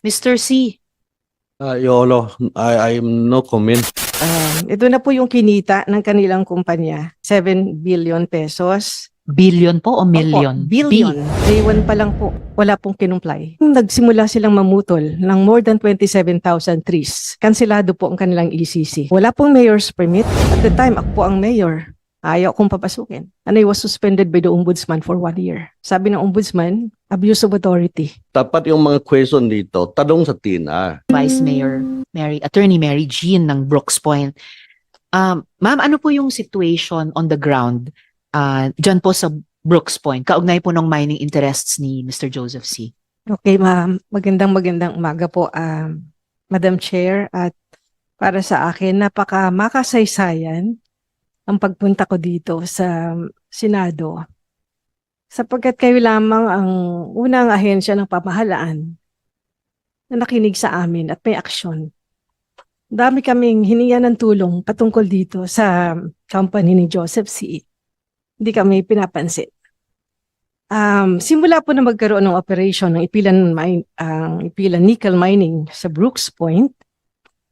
Mr. C, Yolo, I'm no comment. Ito na po yung kinita ng kanilang kumpanya, 7 billion pesos. billion po o million? Opo, billion. Day 1 pa lang po, wala pong kinumply. Nagsimula silang mamutol ng more than 27,000 trees. Kansilado po ang kanilang ECC. Wala pong mayor's permit. At the time, ako po ang mayor. Ayaw kong papasukin. And I was suspended by the ombudsman for 1 year. Sabi ng ombudsman, abuse of authority. Tapat yung mga question dito, tanong sa TINA. Vice Mayor Attorney Mary Jean ng Brooks Point. Ma'am, ano po yung situation on the ground dyan po sa Brooks Point, kaugnay po ng mining interests ni Mr. Joseph C? Okay, ma'am. Magandang umaga po, Madam Chair. At para sa akin, makasaysayan ang pagpunta ko dito sa Senado. Sapagkat kayo lamang ang unang ahensya ng pamahalaan na nakinig sa amin at may aksyon. Dami kaming hininga ng tulong patungkol dito sa company ni Joseph C. Hindi kami pinapansin. Simula po na magkaroon ng operation ng Ipilan Nickel Mining sa Brooks Point,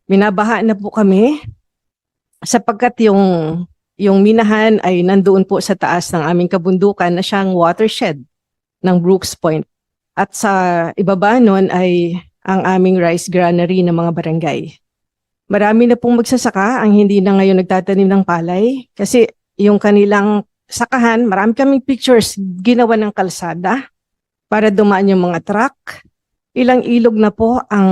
binabaha na po kami sapagkat yung minahan ay nandoon po sa taas ng aming kabundukan na siyang watershed ng Brooks Point. At sa ibaba nun ay ang aming rice granary ng mga barangay. Marami na pong magsasaka ang hindi na ngayon nagtatanim ng palay kasi yung kanilang sakahan, marami kaming pictures ginawa ng kalsada para dumaan yung mga truck. Ilang ilog na po ang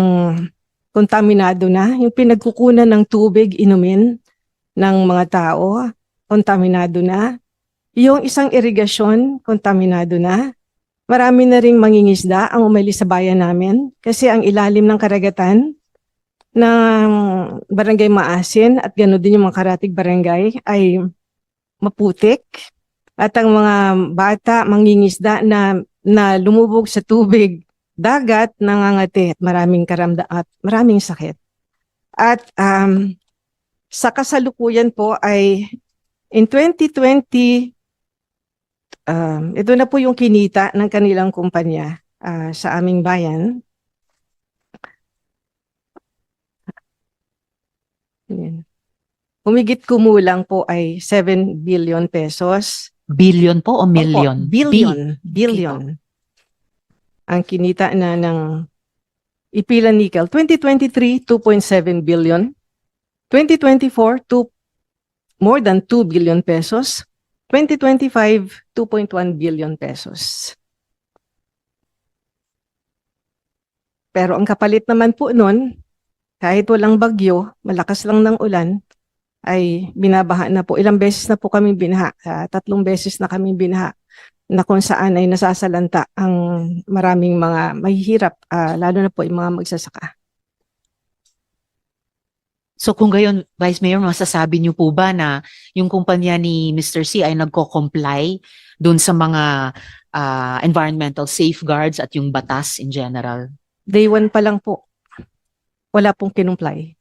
kontaminado na. Yung pinagkukunan ng tubig, inumin ng mga tao, kontaminado na. Yung isang irigasyon, kontaminado na. Marami na ring mangingisda ang umalis sa bayan namin kasi ang ilalim ng karagatan ng Barangay Maasin at gano'n din yung mga karatig barangay ay maputik at ang mga bata mangingisda na lumubog sa tubig dagat nangangati at maraming at maraming sakit. At sa kasalukuyan po ay in 2020 ito na po yung kinita ng kanilang kumpanya sa aming bayan. Ayan. Humigit kumulang po ay 7 billion pesos. Billion po o million? Opo, billion. Ang kinita na ng Ipilan Nickel. 2023, 2.7 billion. 2024, more than 2 billion pesos. 2025, 2.1 billion pesos. Pero ang kapalit naman po nun, kahit walang bagyo, malakas lang ng ulan, ay binabaha na po. Ilang beses na po kami binaha. 3 beses na kami binaha na kung saan ay nasasalanta ang maraming mga mahihirap, lalo na po yung mga magsasaka. So kung gayon, Vice Mayor, masasabi niyo po ba na yung kumpanya ni Mr. C ay nagko-comply dun sa mga environmental safeguards at yung batas in general? Day 1 pa lang po, wala pong kinumply.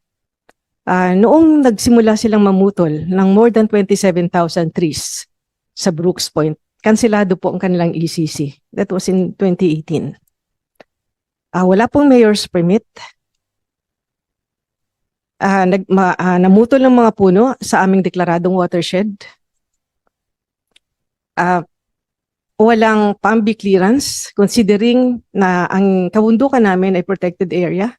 Noong nagsimula silang mamutol ng more than 27,000 trees sa Brooks Point, kansilado po ang kanilang ECC. That was in 2018. Wala pong mayor's permit. Namutol ng mga puno sa aming deklaradong watershed. Walang PAMB clearance considering na ang kabundukan namin ay protected area.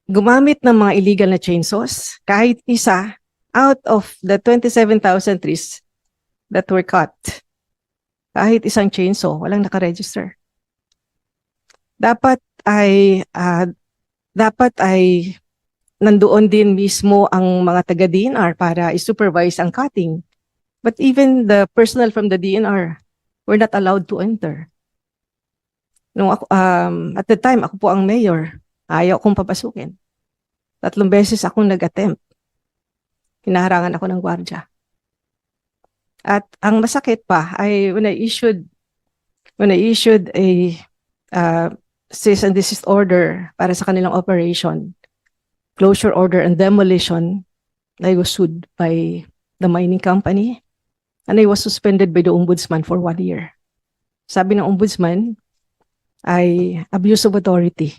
Gumamit ng mga illegal na chainsaws, kahit isa out of the 27,000 trees that were cut. Kahit isang chainsaw, walang nakaregister. Dapat ay nandoon din mismo ang mga taga DNR para i-supervise ang cutting. But even the personnel from the DNR were not allowed to enter. At the time, ako po ang mayor. Ayaw kong papasukin. 3 beses akong nag-attempt. Hinaharangan ako ng gwardya. At ang masakit pa ay when I issued a cease and desist order para sa kanilang operation, closure order and demolition, I was sued by the mining company and I was suspended by the ombudsman for 1 year. Sabi ng ombudsman, ay abuse of authority.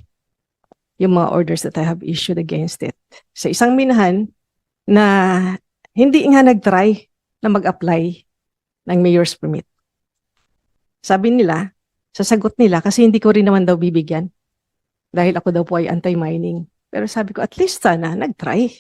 Yung mga orders that I have issued against it. Sa isang minahan na hindi nga nag-try na mag-apply ng mayor's permit. Sabi nila, sasagot nila kasi hindi ko rin naman daw bibigyan dahil ako daw po ay anti-mining. Pero sabi ko, at least sana nag-try.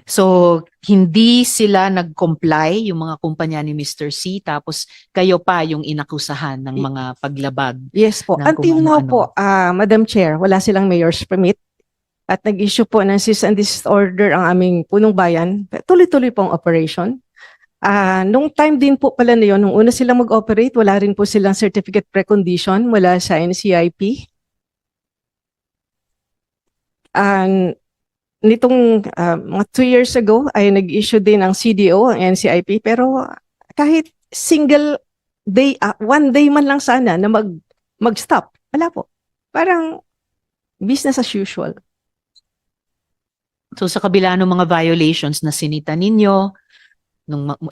So, hindi sila nag-comply, yung mga kumpanya ni Mr. C, tapos kayo pa yung inakusahan ng mga paglabag. Yes po. Na kung Until now ano-ano. po, Madam Chair, wala silang mayor's permit at nag-issue po ng cease and desist order ang aming punong bayan. Tuloy-tuloy pong operation. Nung time din po pala na yun, nung una silang mag-operate, wala rin po silang certificate precondition mula sa NCIP. Nitong mga 2 years ago ay nag-issue din ang CDO, ang NCIP, pero kahit single day, 1 day man lang sana na mag-stop, wala po. Parang business as usual. So, sa kabila ng mga violations na sinita ninyo,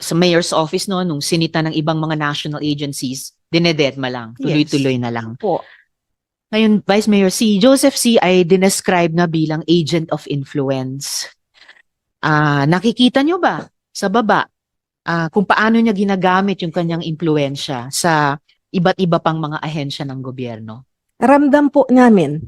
sa mayor's office no, nung sinita ng ibang mga national agencies, dinededma lang, tuloy-tuloy na lang. Po. Ngayon, Vice Mayor, si Joseph C. ay dinescribe na bilang agent of influence. Nakikita nyo ba sa baba kung paano niya ginagamit yung kanyang impluensya sa iba't iba pang mga ahensya ng gobyerno? Ramdam po namin,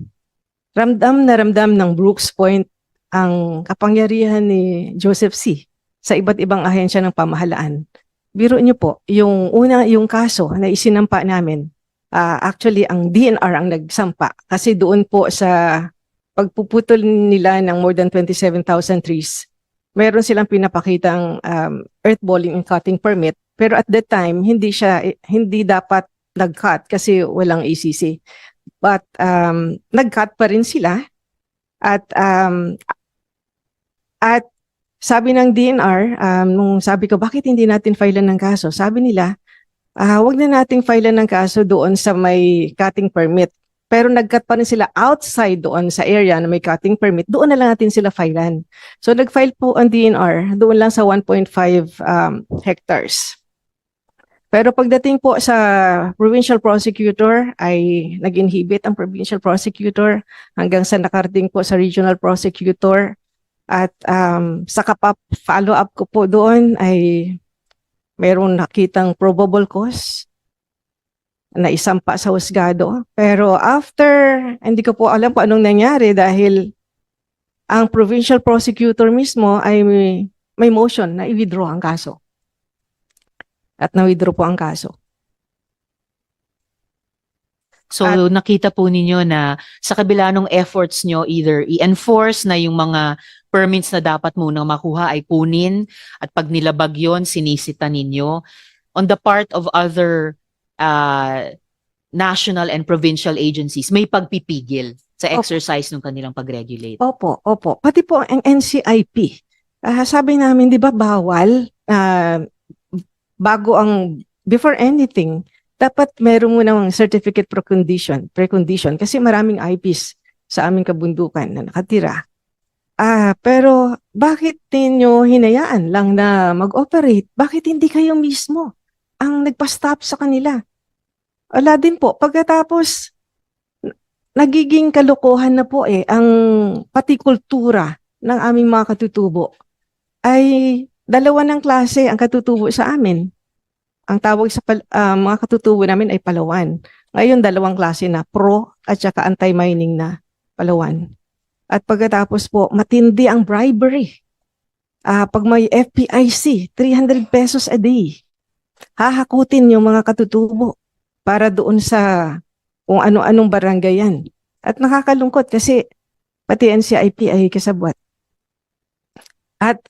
ramdam na ramdam ng Brooks Point ang kapangyarihan ni Joseph C. sa iba't ibang ahensya ng pamahalaan. Biro niyo po, yung kaso na isinampa namin, actually ang DNR ang nagsampa kasi doon po sa pagpuputol nila ng more than 27,000 trees, meron silang pinapakitang earthballing and cutting permit, pero at that time hindi dapat nag-cut kasi walang ACC. But nag-cut pa rin sila at sabi ng DNR, nung sabi ko, bakit hindi natin filean ng kaso? Sabi nila, wag na nating filean ng kaso doon sa may cutting permit. Pero nag-cut pa rin sila outside doon sa area na may cutting permit. Doon na lang natin sila filean. So nag-file po ang DNR doon lang sa 1.5 hectares. Pero pagdating po sa provincial prosecutor ay nag-inhibit ang provincial prosecutor hanggang sa nakarating po sa regional prosecutor. At sa follow-up ko po doon ay mayroong nakitang probable cause na isampa sa husgado. Pero after, hindi ko po alam kung anong nangyari dahil ang provincial prosecutor mismo ay may motion na i-withdraw ang kaso. At na-withdraw po ang kaso. So, nakita po ninyo na sa kabila ng efforts nyo, either i-enforce na yung mga permits na dapat munang makuha ay kunin at pag nilabag yon sinisita ninyo. On the part of other national and provincial agencies, may pagpipigil sa exercise ng kanilang pag-regulate. Opo. Pati po ang NCIP. Sabi namin, di ba bawal before anything, dapat meron mo ng certificate precondition kasi maraming IPs sa aming kabundukan na nakatira. Pero bakit ninyo hinayaan lang na mag-operate? Bakit hindi kayo mismo ang nagpa-stop sa kanila? Wala din po. Pagkatapos, nagiging kalokohan na po ang pati kultura ng aming mga katutubo ay dalawa ng klase ang katutubo sa amin. Ang tawag sa mga katutubo namin ay Palawan. Ngayon, 2 klase na, pro at saka anti-mining na Palawan. At pagkatapos po, matindi ang bribery. Pag may FPIC, 300 pesos a day. Hahakutin yung mga katutubo para doon sa kung ano-anong barangay yan. At nakakalungkot kasi pati NCIP ay kasabwat. At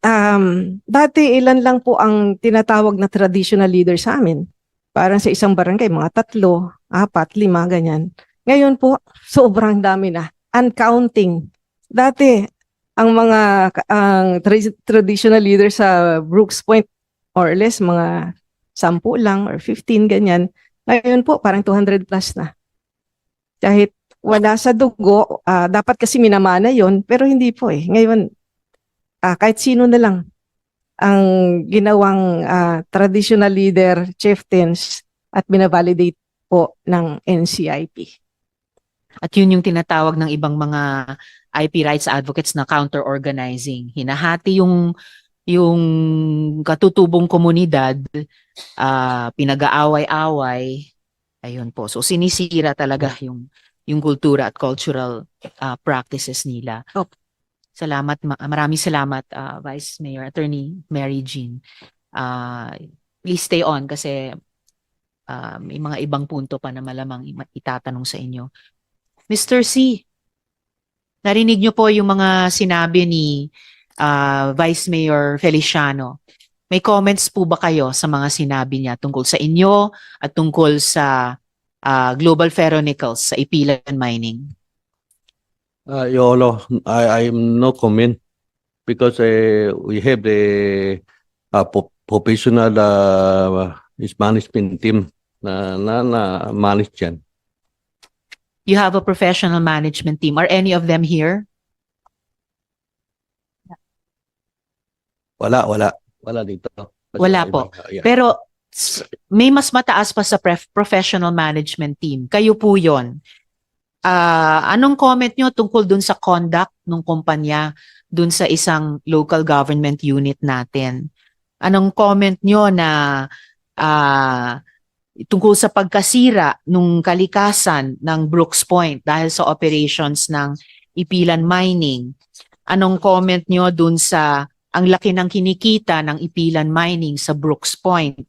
dati ilan lang po ang tinatawag na traditional leader sa amin. Parang sa isang barangay, mga 3, 4, 5, ganyan. Ngayon po, sobrang dami na. Uncounting. Dati, ang mga traditional leader sa Brooks Point, more or less, mga 10 lang or 15, ganyan. Ngayon po, parang 200 plus na. Kahit wala sa dugo, dapat kasi minamana yon pero hindi po Ngayon, kahit sino na lang ang ginawang traditional leader, chieftains, at binavalidate po ng NCIP. At yun yung tinatawag ng ibang mga IP rights advocates na counter-organizing. Hinahati yung katutubong komunidad, pinag-aaway-away. Ayun po. So sinisira talaga yung kultura at cultural practices nila. Opo. Salamat, maraming salamat, Vice Mayor Attorney Mary Jean. Please stay on kasi may mga ibang punto pa na malamang itatanong sa inyo. Mr. C, narinig niyo po yung mga sinabi ni Vice Mayor Feliciano. May comments po ba kayo sa mga sinabi niya tungkol sa inyo at tungkol sa Global Ferronickel sa Ipilan Mining? Yolo, I'm no comment because we have the professional management team na manage yan. You have a professional management team. Are any of them here? Wala dito. Wala po. Yeah. Pero may mas mataas pa sa professional management team. Kayo po yon. Anong comment nyo tungkol dun sa conduct ng kumpanya dun sa isang local government unit natin? Anong comment nyo na tungkol sa pagkasira nung kalikasan ng Brooks Point dahil sa operations ng Ipilan Mining? Anong comment nyo dun sa ang laki ng kinikita ng Ipilan Mining sa Brooks Point?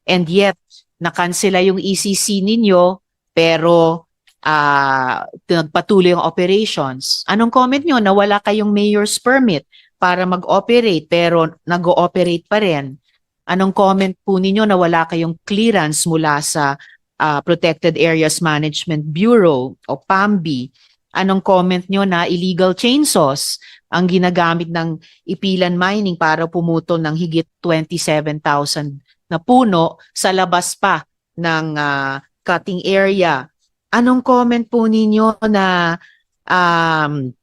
And yet, nakansela yung ECC ninyo pero nagpatuloy ang operations. Anong comment nyo na wala kayong mayor's permit para mag-operate pero nag-ooperate pa rin? Anong comment po ninyo na wala kayong clearance mula sa Protected Areas Management Bureau o PAMB? Anong comment nyo na illegal chainsaws ang ginagamit ng Ipilan Mining para pumutol ng higit 27,000 na puno sa labas pa ng cutting area? Anong comment po ninyo na ang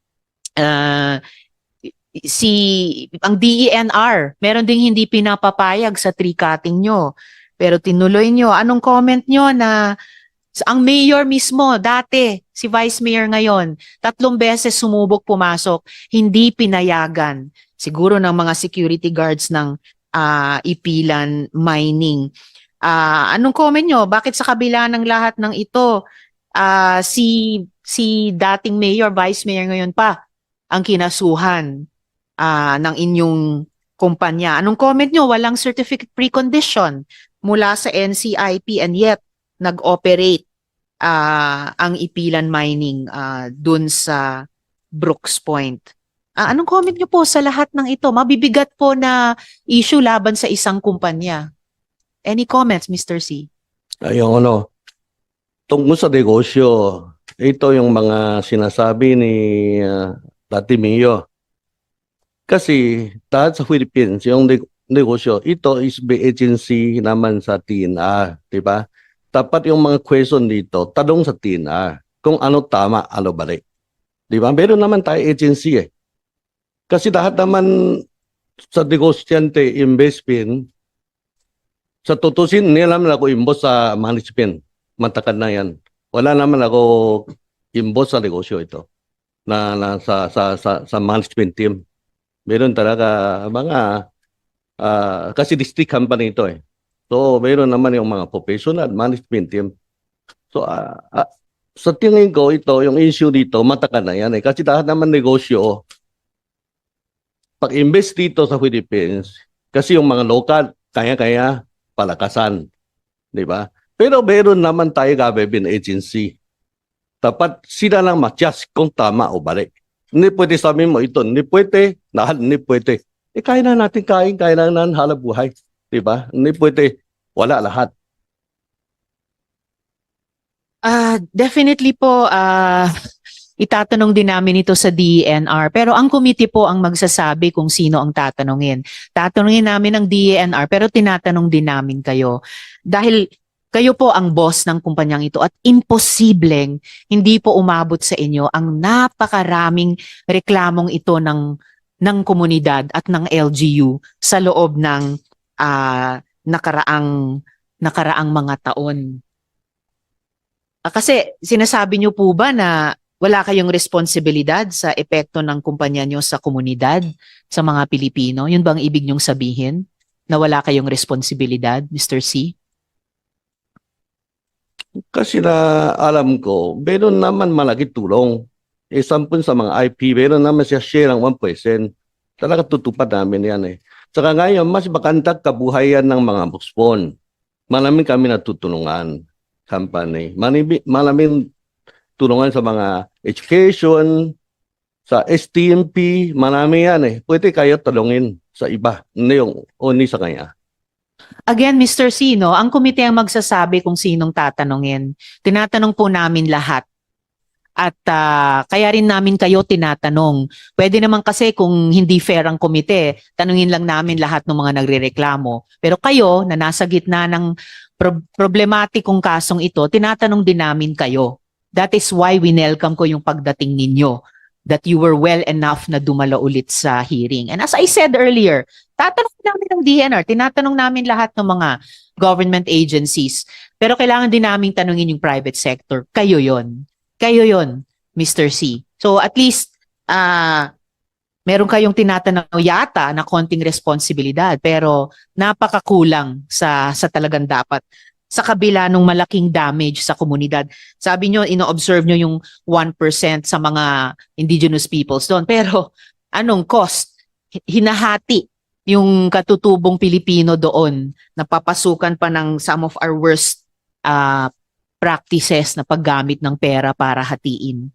DENR, meron ding hindi pinapapayag sa tree cutting nyo, pero tinuloy nyo. Anong comment nyo na ang mayor mismo, dati, si Vice Mayor ngayon, 3 beses sumubok pumasok, hindi pinayagan. Siguro ng mga security guards ng Ipilan Mining. Anong comment nyo? Bakit sa kabila ng lahat ng ito, si dating mayor, vice mayor ngayon pa, ang kinasuhan ng inyong kumpanya? Anong comment nyo? Walang certificate precondition mula sa NCIP and yet nag-operate ang Ipilan Mining dun sa Brooks Point. Anong comment nyo po sa lahat ng ito? Mabibigat po na issue laban sa isang kumpanya. Any comments, Mr. C? Yung tungkol sa negosyo, ito yung mga sinasabi ni Dati Mio. Kasi dahil sa Philippines, yung negosyo, ito is by agency naman sa TNR, di ba? Dapat yung mga question dito, tanong sa TNR kung ano tama, ano balik. Di ba? Meron naman tayo agency eh. Kasi lahat naman sa negosyante, investment, sa tutusin, nila naman ako imbos sa management. Matakan na yan. Wala naman ako imbos sa negosyo ito na sa management team. Meron talaga mga kasi district company ito eh. So meron naman yung mga professional management team. So sa tingin ko ito, yung issue dito, matakan na yan eh. Kasi lahat naman negosyo, pag-invest dito sa Philippines, kasi yung mga local, kaya-kaya palakasan. Di ba? Pero meron naman tayo government agency. Dapat sila lang ma-adjust kung tama o balik. Hindi pwede sabihin mo ito, hindi pwede, hindi pwede. Kaya na natin kain, kaya na natin halap buhay. Diba? Hindi pwede, wala lahat. Definitely po, itatanong din namin ito sa DENR. Pero ang committee po ang magsasabi kung sino ang tatanungin. Tatanungin namin ang DENR pero tinatanong din namin kayo. Dahil kayo po ang boss ng kumpanyang ito at imposibleng hindi po umabot sa inyo ang napakaraming reklamong ito ng komunidad at ng LGU sa loob ng nakaraang nakaraang mga taon? Kasi sinasabi niyo po ba na wala kayong responsibilidad sa epekto ng kumpanya niyo sa komunidad, sa mga Pilipino? Yun bang ibig niyong sabihin? Na wala kayong responsibilidad, Mr. C? Kasi na alam ko, meron naman malaki tulong. Sampun sa mga IP, meron naman siya share ng 1%. Talaga tutupad namin yan eh. Saka ngayon, mas makantak kabuhayan ng mga buspon. Maraming kami natutulungan company. Maraming tulungan sa mga education, sa STMP, marami yan eh. Pwede kayo talungin sa iba, hindi yung only sa kanya. Again, Mr. C, no, ang komite ang magsasabi kung sinong tatanungin. Tinatanong po namin lahat. At kaya rin namin kayo tinatanong. Pwede naman kasi kung hindi fair ang komite, tanungin lang namin lahat ng mga nagrereklamo. Pero kayo, na nasa gitna ng problematikong kasong ito, tinatanong din namin kayo. That is why winelcome ko yung pagdating ninyo. That you were well enough na dumalo ulit sa hearing. And as I said earlier, tatanong namin ng DNR, tinatanong namin lahat ng mga government agencies. Pero kailangan din namin tanungin yung private sector. Kayo yon. Kayo yon, Mr. C. So at least, meron kayong tinatanong yata na konting responsibilidad, pero napakakulang sa talagang dapat. Sa kabila ng malaking damage sa komunidad. Sabi nyo, ino-observe nyo yung 1% sa mga indigenous peoples doon. Pero anong cost? Hinahati yung katutubong Pilipino doon na papasukan pa ng some of our worst practices na paggamit ng pera para hatiin